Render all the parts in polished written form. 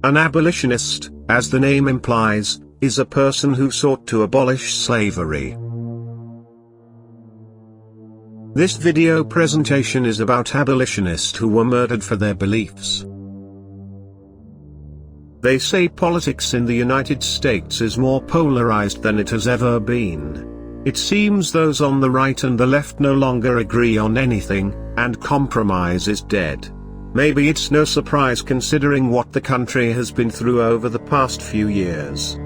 An abolitionist, as the name implies, is a person who sought to abolish slavery. This video presentation is about abolitionists who were murdered for their beliefs. They say politics in the United States is more polarized than it has ever been. It seems those on the right and the left no longer agree on anything, and compromise is dead. Maybe it's no surprise considering what the country has been through over the past few years.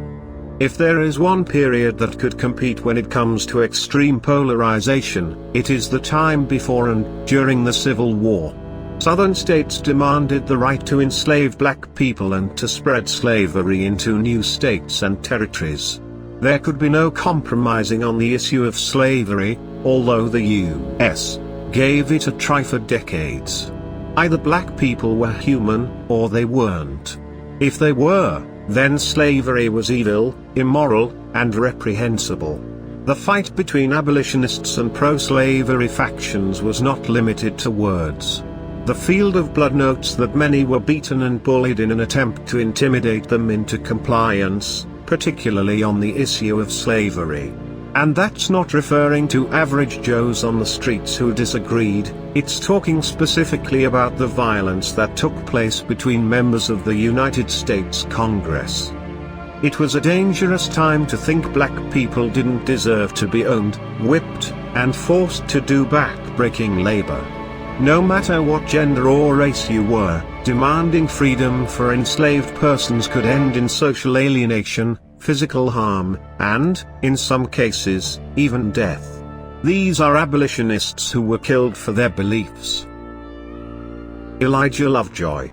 If there is one period that could compete when it comes to extreme polarization, it is the time before and during the Civil War. Southern states demanded the right to enslave black people and to spread slavery into new states and territories. There could be no compromising on the issue of slavery, although the U.S. gave it a try for decades. Either black people were human, or they weren't. If they were, then slavery was evil, immoral, and reprehensible. The fight between abolitionists and pro-slavery factions was not limited to words. The field of blood notes that many were beaten and bullied in an attempt to intimidate them into compliance, particularly on the issue of slavery. And that's not referring to average Joes on the streets who disagreed, it's talking specifically about the violence that took place between members of the United States Congress. It was a dangerous time to think black people didn't deserve to be owned, whipped, and forced to do back-breaking labor. No matter what gender or race you were, demanding freedom for enslaved persons could end in social alienation, physical harm, and, in some cases, even death. These are abolitionists who were killed for their beliefs. Elijah Lovejoy.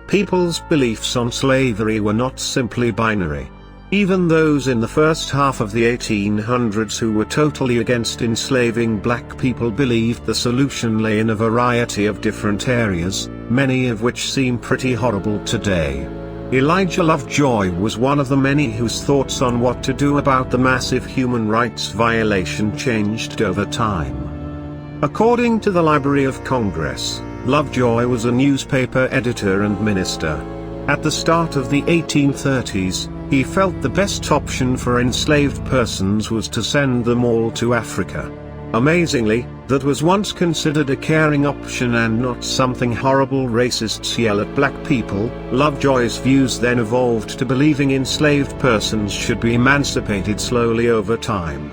People's beliefs on slavery were not simply binary. Even those in the first half of the 1800s who were totally against enslaving black people believed the solution lay in a variety of different areas, many of which seem pretty horrible today. Elijah Lovejoy was one of the many whose thoughts on what to do about the massive human rights violation changed over time. According to the Library of Congress, Lovejoy was a newspaper editor and minister. At the start of the 1830s, he felt the best option for enslaved persons was to send them all to Africa. Amazingly, that was once considered a caring option and not something horrible racists yell at black people. Lovejoy's views then evolved to believing enslaved persons should be emancipated slowly over time.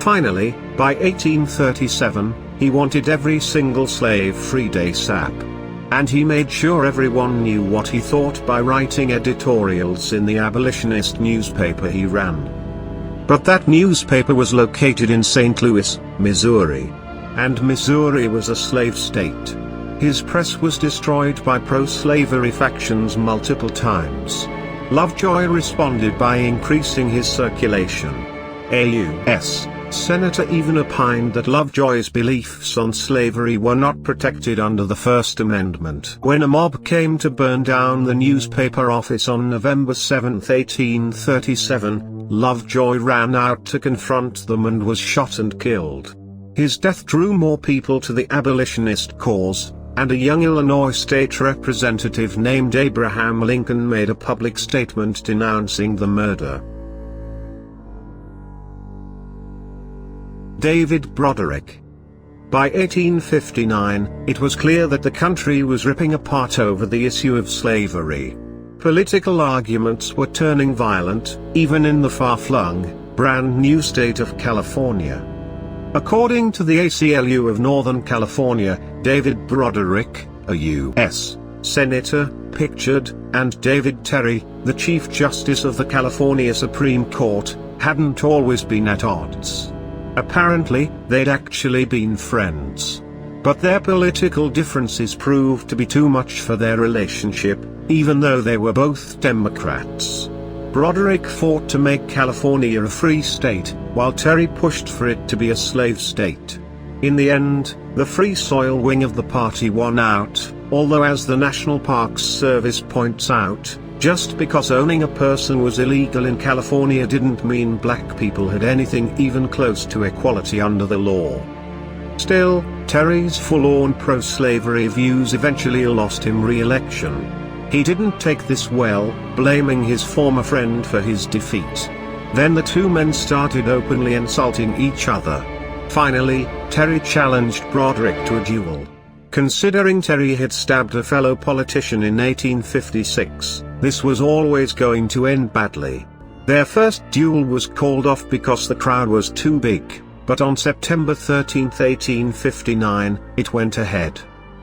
Finally, by 1837, he wanted every single slave freed ASAP. And he made sure everyone knew what he thought by writing editorials in the abolitionist newspaper he ran. But that newspaper was located in St. Louis, Missouri. And Missouri was a slave state. His press was destroyed by pro-slavery factions multiple times. Lovejoy responded by increasing his circulation. A U.S. Senator even opined that Lovejoy's beliefs on slavery were not protected under the First Amendment. When a mob came to burn down the newspaper office on November 7, 1837, Lovejoy ran out to confront them and was shot and killed. His death drew more people to the abolitionist cause, and a young Illinois state representative named Abraham Lincoln made a public statement denouncing the murder. David Broderick. By 1859, it was clear that the country was ripping apart over the issue of slavery. Political arguments were turning violent, even in the far-flung, brand-new state of California. According to the ACLU of Northern California, David Broderick, a U.S. Senator, pictured, and David Terry, the Chief Justice of the California Supreme Court, hadn't always been at odds. Apparently, they'd actually been friends. But their political differences proved to be too much for their relationship, even though they were both Democrats. Broderick fought to make California a free state, while Terry pushed for it to be a slave state. In the end, the Free Soil wing of the party won out, although as the National Parks Service points out, just because owning a person was illegal in California didn't mean black people had anything even close to equality under the law. Still, Terry's full-on pro-slavery views eventually lost him re-election. He didn't take this well, blaming his former friend for his defeat. Then the two men started openly insulting each other. Finally, Terry challenged Broderick to a duel. Considering Terry had stabbed a fellow politician in 1856, this was always going to end badly. Their first duel was called off because the crowd was too big, but on September 13, 1859, it went ahead.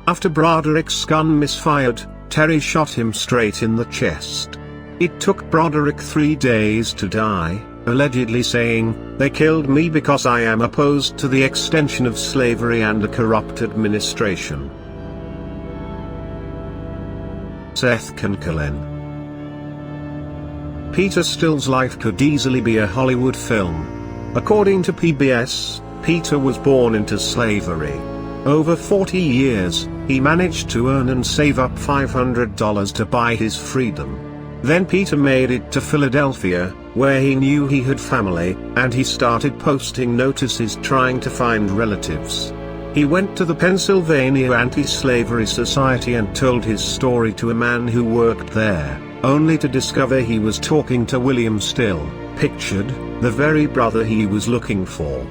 After Broderick's gun misfired, Terry shot him straight in the chest. It took Broderick 3 days to die, allegedly saying, "They killed me because I am opposed to the extension of slavery and a corrupt administration." Seth Concklin. Peter Still's life could easily be a Hollywood film. According to PBS, Peter was born into slavery. Over 40 years, he managed to earn and save up $500 to buy his freedom. Then Peter made it to Philadelphia, where he knew he had family, and he started posting notices trying to find relatives. He went to the Pennsylvania Anti-Slavery Society and told his story to a man who worked there, only to discover he was talking to William Still, pictured, the very brother he was looking for.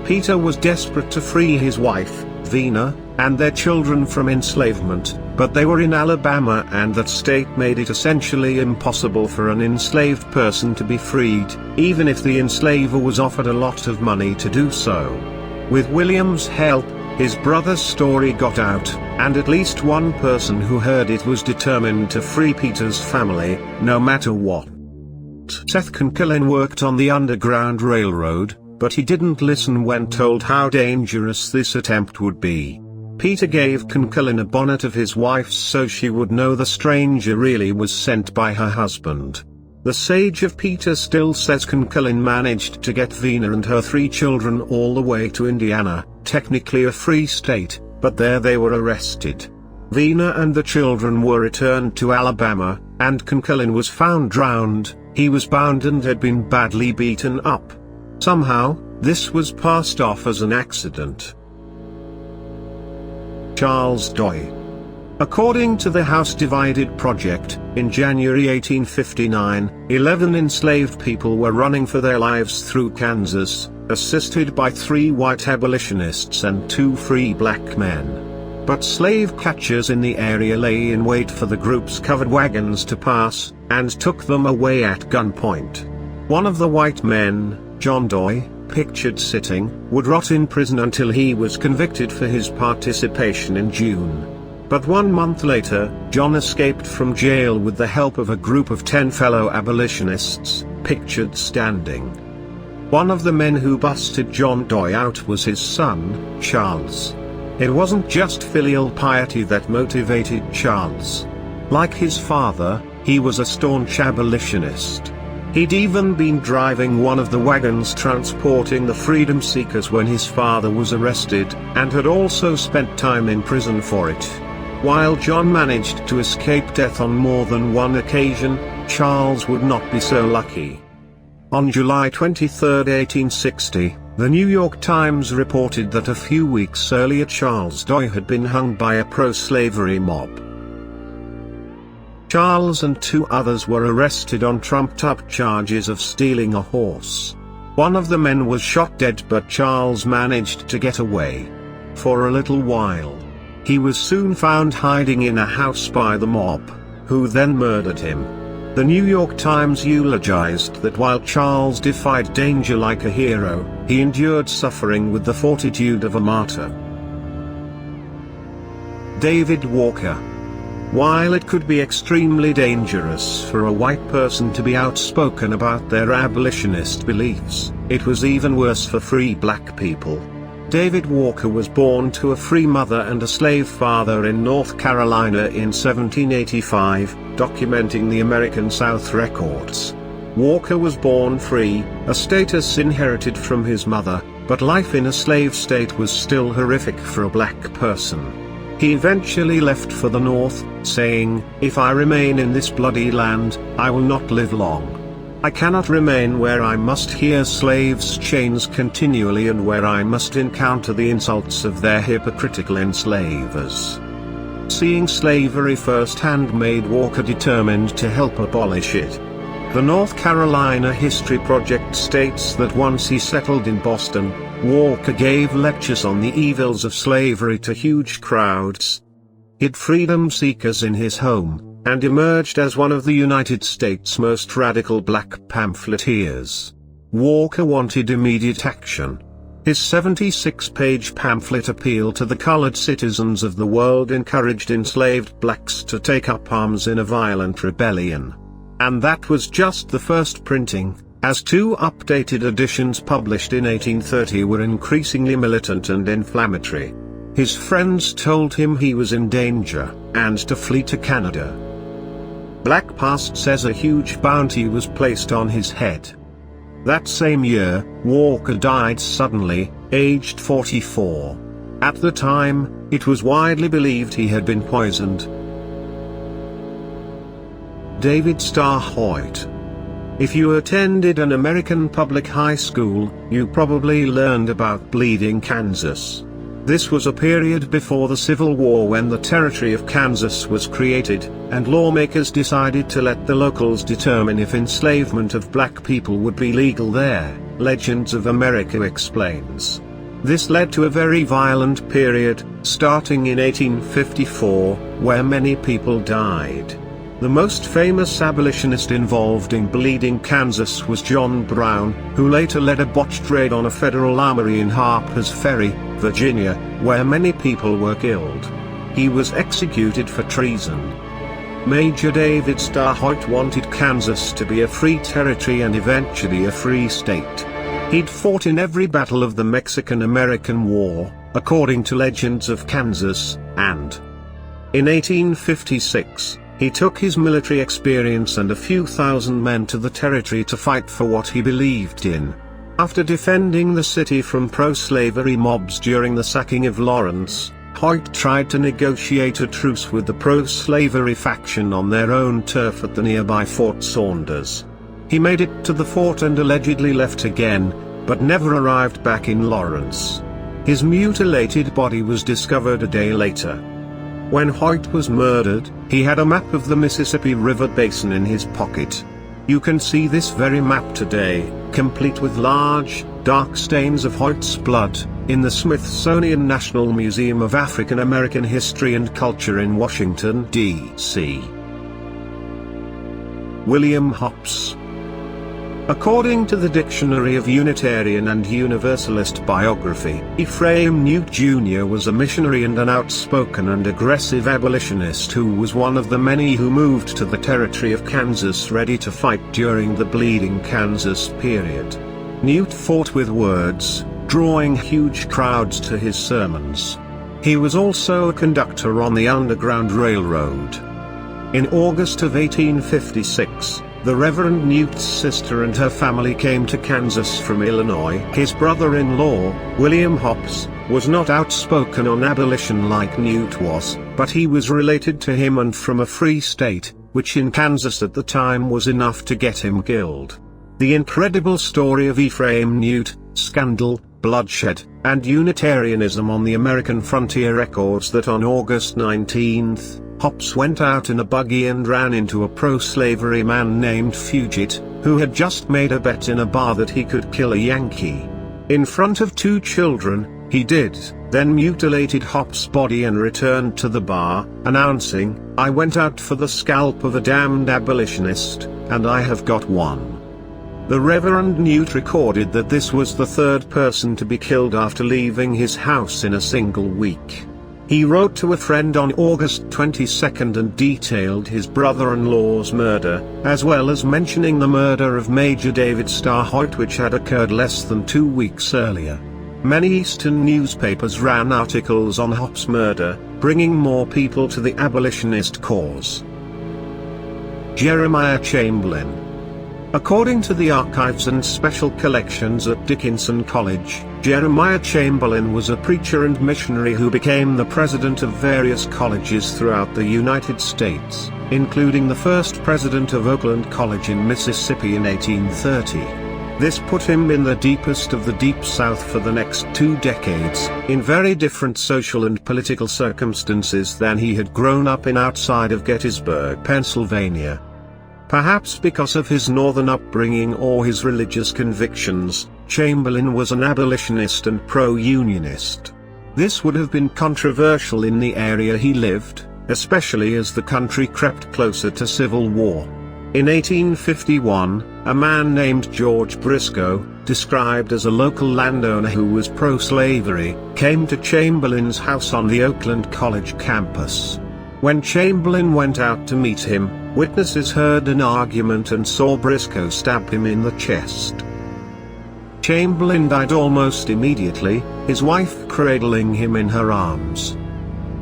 Peter was desperate to free his wife, Vina, and their children from enslavement, but they were in Alabama and that state made it essentially impossible for an enslaved person to be freed, even if the enslaver was offered a lot of money to do so. With William's help, his brother's story got out, and at least one person who heard it was determined to free Peter's family, no matter what. Seth Concklin worked on the Underground Railroad, but he didn't listen when told how dangerous this attempt would be. Peter gave Concklin a bonnet of his wife's so she would know the stranger really was sent by her husband. The sage of Peter Still says Concklin managed to get Vina and her 3 children all the way to Indiana, technically a free state, but there they were arrested. Vina and the children were returned to Alabama, and Concklin was found drowned. He was bound and had been badly beaten up. Somehow, this was passed off as an accident. Charles Doy. According to the House Divided Project, in January 1859, 11 enslaved people were running for their lives through Kansas, assisted by 3 white abolitionists and 2 free black men. But slave catchers in the area lay in wait for the group's covered wagons to pass, and took them away at gunpoint. One of the white men, John Doy, pictured sitting, would rot in prison until he was convicted for his participation in June. But 1 month later, John escaped from jail with the help of a group of 10 fellow abolitionists, pictured standing. One of the men who busted John Doy out was his son, Charles. It wasn't just filial piety that motivated Charles. Like his father, he was a staunch abolitionist. He'd even been driving one of the wagons transporting the freedom seekers when his father was arrested, and had also spent time in prison for it. While John managed to escape death on more than one occasion, Charles would not be so lucky. On July 23, 1860, the New York Times reported that a few weeks earlier Charles Doy had been hung by a pro-slavery mob. Charles and 2 others were arrested on trumped-up charges of stealing a horse. One of the men was shot dead, but Charles managed to get away. For a little while. He was soon found hiding in a house by the mob, who then murdered him. The New York Times eulogized that while Charles defied danger like a hero, he endured suffering with the fortitude of a martyr. David Walker. While it could be extremely dangerous for a white person to be outspoken about their abolitionist beliefs, it was even worse for free black people. David Walker was born to a free mother and a slave father in North Carolina in 1785, documenting the American South records. Walker was born free, a status inherited from his mother, but life in a slave state was still horrific for a black person. He eventually left for the North, saying, "If I remain in this bloody land, I will not live long. I cannot remain where I must hear slaves' chains continually and where I must encounter the insults of their hypocritical enslavers." Seeing slavery firsthand made Walker determined to help abolish it. The North Carolina History Project states that once he settled in Boston, Walker gave lectures on the evils of slavery to huge crowds. He hid freedom seekers in his home, and emerged as one of the United States' most radical black pamphleteers. Walker wanted immediate action. His 76-page pamphlet Appeal to the Colored Citizens of the World encouraged enslaved blacks to take up arms in a violent rebellion. And that was just the first printing, as two updated editions published in 1830 were increasingly militant and inflammatory. His friends told him he was in danger, and to flee to Canada. Black Past says a huge bounty was placed on his head. That same year, Walker died suddenly, aged 44. At the time, it was widely believed he had been poisoned. David Starr Hoyt. If you attended an American public high school, you probably learned about Bleeding Kansas. This was a period before the Civil War when the territory of Kansas was created, and lawmakers decided to let the locals determine if enslavement of black people would be legal there, Legends of America explains. This led to a very violent period, starting in 1854, where many people died. The most famous abolitionist involved in Bleeding Kansas was John Brown, who later led a botched raid on a federal armory in Harper's Ferry, Virginia, where many people were killed. He was executed for treason. Major David Starr Hoyt wanted Kansas to be a free territory and eventually a free state. He'd fought in every battle of the Mexican-American War, according to Legends of Kansas, and in 1856, he took his military experience and a few thousand men to the territory to fight for what he believed in. After defending the city from pro-slavery mobs during the sacking of Lawrence, Hoyt tried to negotiate a truce with the pro-slavery faction on their own turf at the nearby Fort Saunders. He made it to the fort and allegedly left again, but never arrived back in Lawrence. His mutilated body was discovered a day later. When Hoyt was murdered, he had a map of the Mississippi River basin in his pocket. You can see this very map today, complete with large, dark stains of Hoyt's blood, in the Smithsonian National Museum of African American History and Culture in Washington, D.C. William Hobbes. According to the Dictionary of Unitarian and Universalist Biography, Ephraim Nute Jr. was a missionary and an outspoken and aggressive abolitionist who was one of the many who moved to the territory of Kansas ready to fight during the Bleeding Kansas period. Nute fought with words, drawing huge crowds to his sermons. He was also a conductor on the Underground Railroad. In August of 1856, the Reverend Nute's sister and her family came to Kansas from Illinois. His brother-in-law, William Hobbes, was not outspoken on abolition like Nute was, but he was related to him and from a free state, which in Kansas at the time was enough to get him killed. The incredible story of Ephraim Nute, scandal, bloodshed, and Unitarianism on the American frontier records that on August 19th, Hobbes went out in a buggy and ran into a pro-slavery man named Fugit, who had just made a bet in a bar that he could kill a Yankee. In front of two children, he did, then mutilated Hobbes' body and returned to the bar, announcing, "I went out for the scalp of a damned abolitionist, and I have got one." The Reverend Nute recorded that this was the third person to be killed after leaving his house in a single week. He wrote to a friend on August 22 and detailed his brother-in-law's murder, as well as mentioning the murder of Major David Starr Hoyt, which had occurred less than 2 weeks earlier. Many Eastern newspapers ran articles on Hobbes' murder, bringing more people to the abolitionist cause. Jeremiah Chamberlain. According to the archives and special collections at Dickinson College, Jeremiah Chamberlain was a preacher and missionary who became the president of various colleges throughout the United States, including the first president of Oakland College in Mississippi in 1830. This put him in the deepest of the Deep South for the next 2 decades, in very different social and political circumstances than he had grown up in outside of Gettysburg, Pennsylvania. Perhaps because of his northern upbringing or his religious convictions, Chamberlain was an abolitionist and pro-unionist. This would have been controversial in the area he lived, especially as the country crept closer to civil war. In 1851, a man named George Briscoe, described as a local landowner who was pro-slavery, came to Chamberlain's house on the Oakland College campus. When Chamberlain went out to meet him, witnesses heard an argument and saw Briscoe stab him in the chest. Chamberlain died almost immediately, his wife cradling him in her arms.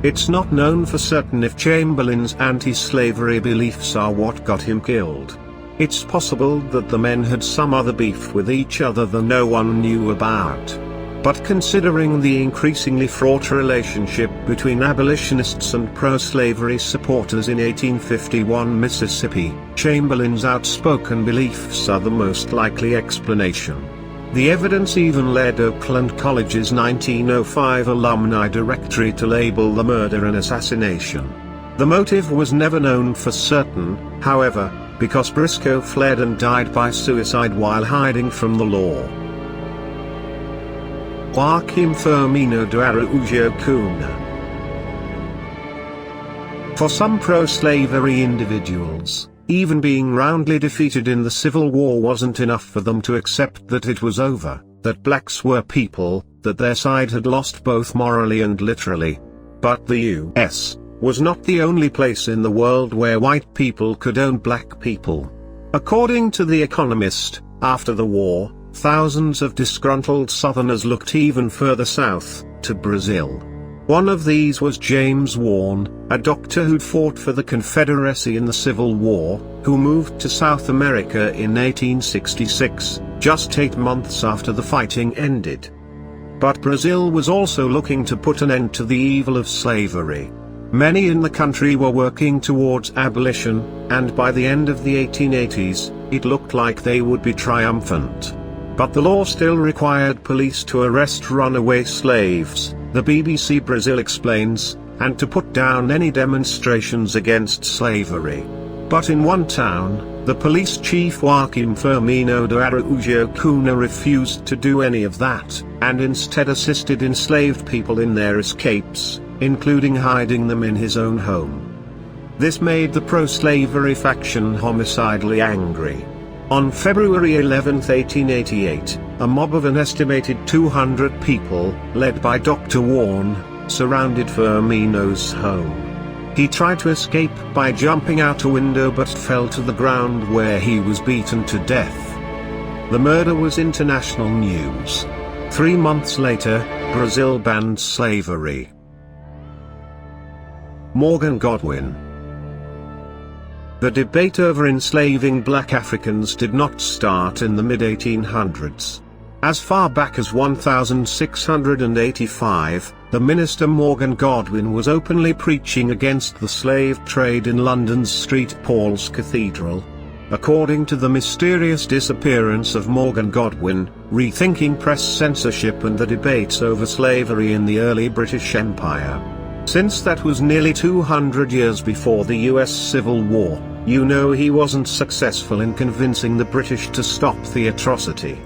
It's not known for certain if Chamberlain's anti-slavery beliefs are what got him killed. It's possible that the men had some other beef with each other that no one knew about. But considering the increasingly fraught relationship between abolitionists and pro-slavery supporters in 1851 Mississippi, Chamberlain's outspoken beliefs are the most likely explanation. The evidence even led Oakland College's 1905 alumni directory to label the murder an assassination. The motive was never known for certain, however, because Briscoe fled and died by suicide while hiding from the law. Joaquim Firmino de Araújo Cunha. For some pro-slavery individuals, even being roundly defeated in the Civil War wasn't enough for them to accept that it was over, that blacks were people, that their side had lost both morally and literally. But the U.S. was not the only place in the world where white people could own black people. According to The Economist, after the war, thousands of disgruntled Southerners looked even further south, to Brazil. One of these was James Warren, a doctor who'd fought for the Confederacy in the Civil War, who moved to South America in 1866, just 8 months after the fighting ended. But Brazil was also looking to put an end to the evil of slavery. Many in the country were working towards abolition, and by the end of the 1880s, it looked like they would be triumphant. But the law still required police to arrest runaway slaves, the BBC Brazil explains, and to put down any demonstrations against slavery. But in one town, the police chief Joaquim Firmino de Araújo Cunha refused to do any of that, and instead assisted enslaved people in their escapes, including hiding them in his own home. This made the pro-slavery faction homicidally angry. On February 11, 1888, a mob of an estimated 200 people, led by Dr. Warren, surrounded Firmino's home. He tried to escape by jumping out a window but fell to the ground where he was beaten to death. The murder was international news. 3 months later, Brazil banned slavery. Morgan Godwyn. The debate over enslaving black Africans did not start in the mid-1800s. As far back as 1685, the minister Morgan Godwyn was openly preaching against the slave trade in London's St. Paul's Cathedral. According to the mysterious disappearance of Morgan Godwyn, rethinking press censorship and the debates over slavery in the early British Empire. Since that was nearly 200 years before the US Civil War, you know he wasn't successful in convincing the British to stop the atrocity.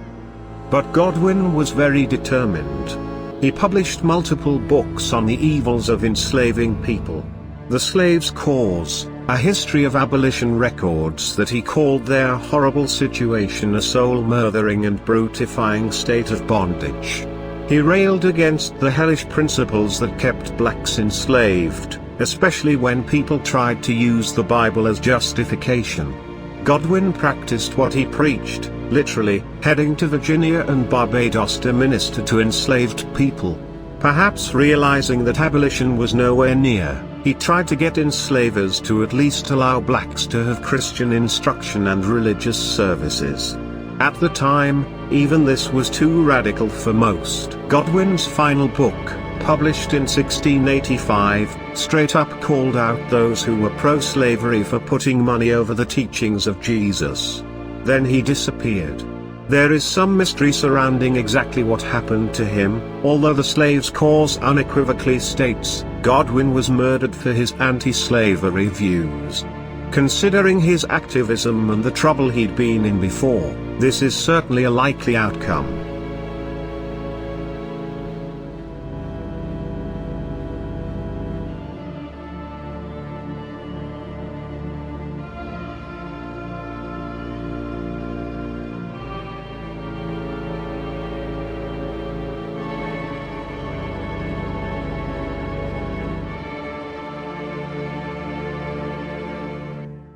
But Godwyn was very determined. He published multiple books on the evils of enslaving people. The Slave's Cause, a history of abolition records that he called their horrible situation a soul-murdering and brutifying state of bondage. He railed against the hellish principles that kept blacks enslaved, especially when people tried to use the Bible as justification. Godwyn practiced what he preached, literally, heading to Virginia and Barbados to minister to enslaved people. Perhaps realizing that abolition was nowhere near, he tried to get enslavers to at least allow blacks to have Christian instruction and religious services. At the time, even this was too radical for most. Godwyn's final book, published in 1685, straight up called out those who were pro-slavery for putting money over the teachings of Jesus. Then he disappeared. There is some mystery surrounding exactly what happened to him, although the slave's cause unequivocally states, Godwyn was murdered for his anti-slavery views. Considering his activism and the trouble he'd been in before, this is certainly a likely outcome.